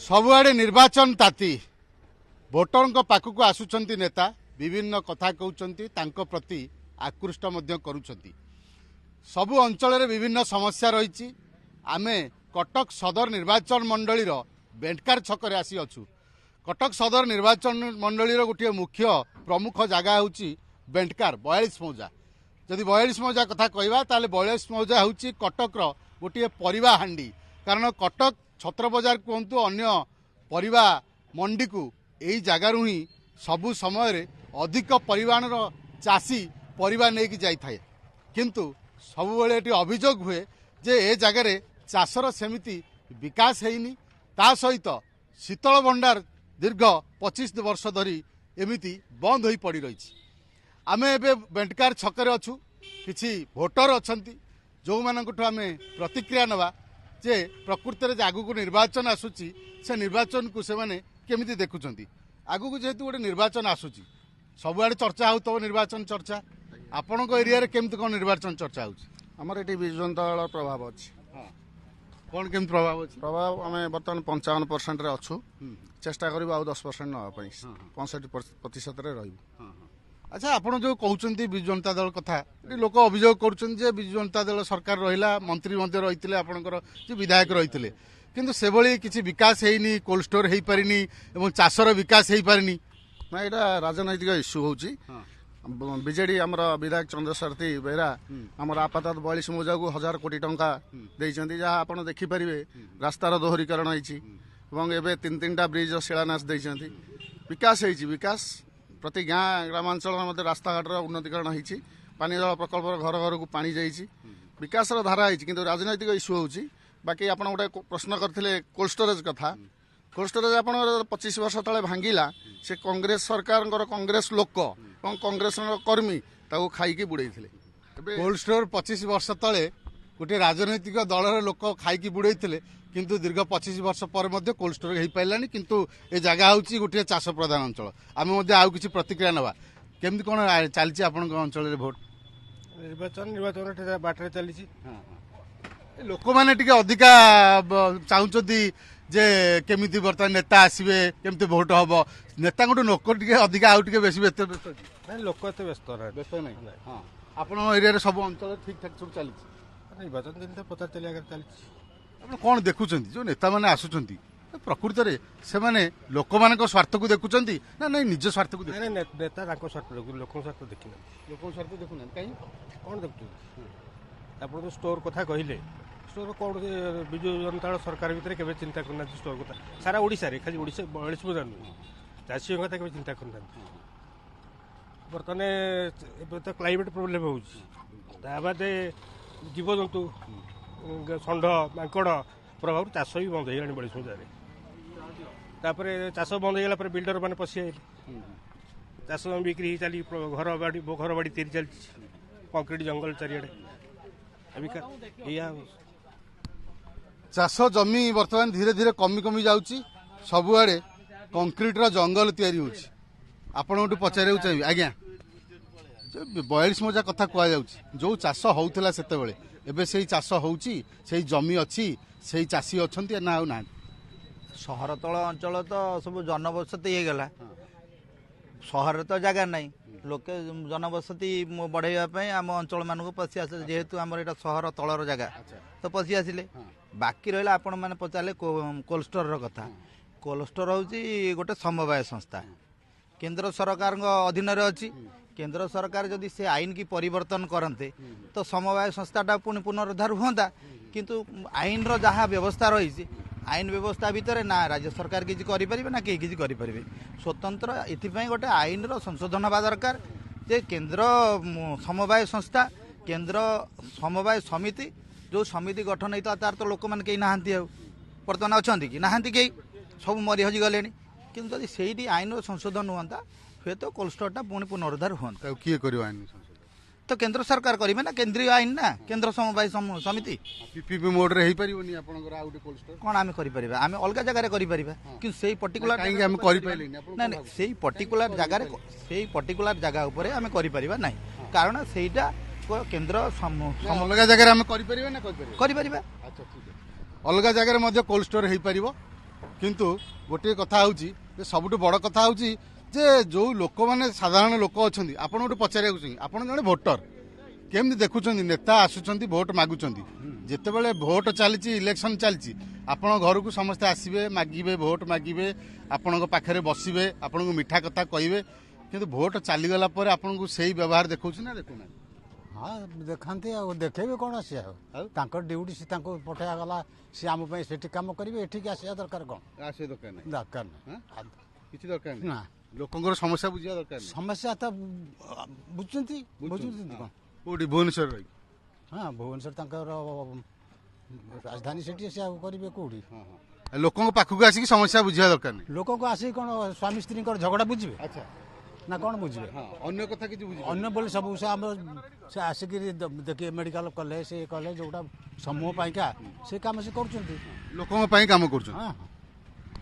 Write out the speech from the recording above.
सबुआड़े निर्वाचन ताती भोटर पाखक आसुंच नेता विभिन्न कथा कहते प्रति आकृष्ट करुँच सबु अंचल विभिन्न समस्या रही आमे कटक सदर निर्वाचन मंडलीर बेंटकार छक आसी अच्छु। कटक सदर निर्वाचन मंडलीर गोटे मुख्य प्रमुख जगह हूँ बेंटकार 42 मौजा। जदि 42 मौजा कथा कहवा ताले 42 मौजा हूँ कटक गोटे परिवा हांडी कारण कटक छत्र बजार कहतु अन्य परिवा मंडी को यही जगार ही सबु समय अधिक परिमाणर चाषी परिवा नहीं जाई थाए किंतु सबुबले अभियोग हुए जे ए जगार चाषर सेमिति विकास हैनी ता सहित शीतल भंडार दीर्घ 25 वर्ष धरी एमिति बंद हो पड़ रही। आमे एबे बेंटकार छकरे अच्छु किछि भोटर अछंती जो मानकठु आमे प्रतिक्रिया नवा जे प्रकृति आगु निर्वाचन आसूची से निर्वाचन को से माने केमिति देखुचंती आगु जेहेतु गोटे निर्वाचन आसूची सबुआडे चर्चा हो निर्वाचन चर्चा आपणक एरिया रे केमिति कोन निर्वाचन चर्चा होउची आमर ये विजु जनता प्रभाव अच्छी कौन केमिति प्रभाव अछि प्रभाव आम बर्तमान 55% रे अच्छु चेष्टा करू आ 10% ना 65% रे रहू। अच्छा आपण जो कहउचंती विजु जनता दल कथा लोक अभियोग करुचंती जे विजु जनता दल सरकार रहिला मंत्री मध्य रहितले आपणकर जे विधायक रहितले किंतु सेभली किछि विकास हेइनी कोल्ड स्टोर हेइ परिनी एवं चाषर विकास हेइ परिनी ना एटा राजनैतिक इश्यू होउची। बीजेडी आमर विधायक चंद्रसारथी बेहरा आमर आपातत 42 मौजा को 1000 कोटी टंका देइचंती जहाँ आपण देखिपारे रास्तार दोहरीकरण होइची एवं एबे 3-3टा ब्रिज शिलान्यास देइचंती विकास होइची विकास प्रति गाँ ग्रामांचल मध्य रास्ताघाटर उन्नतीकरण होइची पानी जल प्रकल्प घर घर को पानी जाइची विकासर धारा होइची किंतु राजनैतिक इश्यू होउची। बाकी आपण गोटे प्रश्न करथिले कोल्ड स्टोरेज कथा कोल्ड स्टोरेज आपण 25 वर्ष तले भांगिला से कांग्रेस सरकार कांग्रेस लोक और कांग्रेस कर्मी ताको खाइकी बुड़ेइथिले कोल्ड स्टोर 25 वर्ष तले गोटे राजनैतिक दलर लोक खाइकी बुड़ेइथिले किंतु दीर्घ 25 वर्ष पर मध्य कोल्ड स्टोर हो पारानी किंतु ए जगह हूँ गोटे चाष प्रधान अंचल आम आउ किसी प्रतिक्रिया नवा केमती कौन चलती आपण अंचल भोट निर्वाचन बाटर चली लोक मैंने अधिका चाहते जे केमिति बर्तमान नेता आसवे केमती भोट हम नेता लोक अधिका आउ बेसी व्यस्त लोक एत व्यस्त व्यस्त नहीं आपण एरिया सब अंचल ठीक ठाक सब चली निर्वाचन दिन पचार चलिया चली आप कौन देखुं जो नेता मैंने आसुंच प्रकृत में से लोक मान स्वार्थ को देखुं ना नहीं निज स्वार्थ को नेता स्वार्थ लोक स्वार्थ देखना लोक स्वार्थ देखुना कहीं कौन देखुं आप स्टोर कथा कहले स्टोर कौन विजु जनता दल सरकार भितर केवे चिंता करना स्टोर कथा सारा ओडिशा रे खाली ओडिशा 42 मौजा नुह चाषी कथा केवे चिंता करना बर्तमान तो क्लाइमेट प्रोब्लेम होते जीवजंतु षंढ मांकड़ प्रभाव चाष भी बंद हो 42 मौजा तापर चाष बंद होगा बिल्डर मैंने पशि आए चाष बिक्री चली घर बाड़ी तीर चलती कंक्रीट जंगल चारिड़े चाष जमी बर्तमान धीरे धीरे कमी कमी जाऊँगी सबुआड़े कंक्रीट जंगल तैयारी होची आपण पचारे चाहिए आज्ञा 42 मौजा कथा कह जो चाष होता से एबे से चाष होची से जमी अच्छी से चाषी अच्छा ना ना सहर तल अंचल तो सब जनबसती हो गला सहर तो जगह नहीं लोके जनबसती बढ़ाई आम अंचल मानक पशि आस जेहेतु आम यहाँ सहर तलर जगह तो पशि आसिले बाकी रहा आपण मैंने पचारे कोल्ड स्टोर कथा कोल्ड स्टोर हूँ गोटे समवाय संस्था केंद्र सरकार अधीन अच्छी केंद्र सरकार जदि से आईन की परिवर्तन करते तो समवाय संस्थाटा पुणी पुनरुद्धार हुआ किंतु आईन रो जहाँ व्यवस्था रही आईन व्यवस्था भितर ना राज्य सरकार किसी करें ना कहीं किसी करें स्वतंत्र ये गोटे आईन रो संशोधन हवा दरकार जे केंद्र समवाय संस्था केंद्र समवाय समिति जो समिति गठन होता तार तो लोक मैंने कहीं नहांती बर्तमान अच्छा कि नहांती कहीं सब मरी हजि गले किंतु जदि से आईन रो संशोधन हुआ हुए तो कोल्ड स्टोरटा पुणी पुनरुद्धार हुआ किए कर आईन तो केंद्र सरकार करेंगे ना केंद्रीय आईन ना केंद्र समवाय समिति पीपीपी मोड रे पारिबनी आपनकर आ गोटे कोल्ड स्टोर कौन आम कर आम अलग जगह कर से पर्टिकुलर ना से पर्टिकुलर जगह जगह उपर आम कर ना कारण सेटा केंद्र अलग जगह आम कर ना कर अलग अलग जगह कोल्ड स्टोर हो पार କିନ୍ତୁ ଗୋଟିଏ କଥା ହେଉଛି ଯେ ସବୁଠୁ ବଡ଼ କଥା ହେଉଛି ଯେ ଯେଉଁ ଲୋକମାନେ ସାଧାରଣ ଲୋକ ଅଛନ୍ତି ଆପଣ ଗୋଟେ ପଚାରିବାକୁ ଚାହିଁବେ ଆପଣ ଜଣେ ଭୋଟର କେମିତି ଦେଖୁଛନ୍ତି ନେତା ଆସୁଛନ୍ତି ଭୋଟ ମାଗୁଛନ୍ତି ଯେତେବେଳେ ଭୋଟ ଚାଲିଛି ଇଲେକ୍ସନ ଚାଲିଛି ଆପଣ ଘରକୁ ସମସ୍ତେ ଆସିବେ ମାଗିବେ ଭୋଟ ମାଗିବେ ଆପଣଙ୍କ ପାଖରେ ବସିବେ ଆପଣଙ୍କୁ ମିଠା କଥା କହିବେ କିନ୍ତୁ ଭୋଟ ଚାଲିଗଲା ପରେ ଆପଣଙ୍କୁ ସେଇ ବ୍ୟବହାର ଦେଖାଉଛି ନା ଦେଖୁନାହାନ୍ତି ହଁ ଦେଖାନ୍ତି ଆଉ ଦେଖେଇବେ କ'ଣ ସିଏ ଆଉ ତାଙ୍କର ଡ୍ୟୁଟି ସେ ତାଙ୍କୁ ପଠାଗଲା ସିଏ ଆମ ପାଇଁ ସେଠି କାମ କରିବେ ଏଠିକି ଆସିବା ଦରକାର କ'ଣ ଆସିବା ଦରକାର ନାହିଁ ଦରକାର ନାହିଁ କିଛି ଦରକାର ନା ନାହିଁ ଲୋକଙ୍କର ସମସ୍ୟା ବୁଝିବା ଦରକାର ନାହିଁ ସମସ୍ୟା ତ ବୁଝୁଛନ୍ତି ବୁଝୁଛନ୍ତି କ'ଣ କୋଉଠି ଭୁବନେଶ୍ୱର ରହି ହଁ ଭୁବନେଶ୍ୱର ତାଙ୍କର ରାଜଧାନୀ ସେଠି ସେ ଆଉ କରିବେ କୋଉଠି ଲୋକଙ୍କ ପାଖକୁ ଆସିକି ସମସ୍ୟା ବୁଝିବା ଦରକାର ନାହିଁ ଲୋକଙ୍କୁ ଆସିକି କ'ଣ ସ୍ୱାମୀ ସ୍ତ୍ରୀଙ୍କର ଝଗଡ଼ା ବୁଝିବେ ଆଚ୍ଛା ନା କ'ଣ ବୁଝିବେ ଅନ୍ୟ କଥା କିଛି ବୁଝିବେ ଅନ୍ୟ ବୋଲି ସବୁ ସେ ଆମର ସେ ଆସିକିରି ଦେଖିବେ ମେଡ଼ିକାଲ କଲେ ସେ କଲେ ଯେଉଁଟା ସମୂହ ପାଇଁକା ସେ କାମ ସେ କରୁଛନ୍ତି ଲୋକଙ୍କ ପାଇଁ କାମ କରୁଛନ୍ତି ହଁ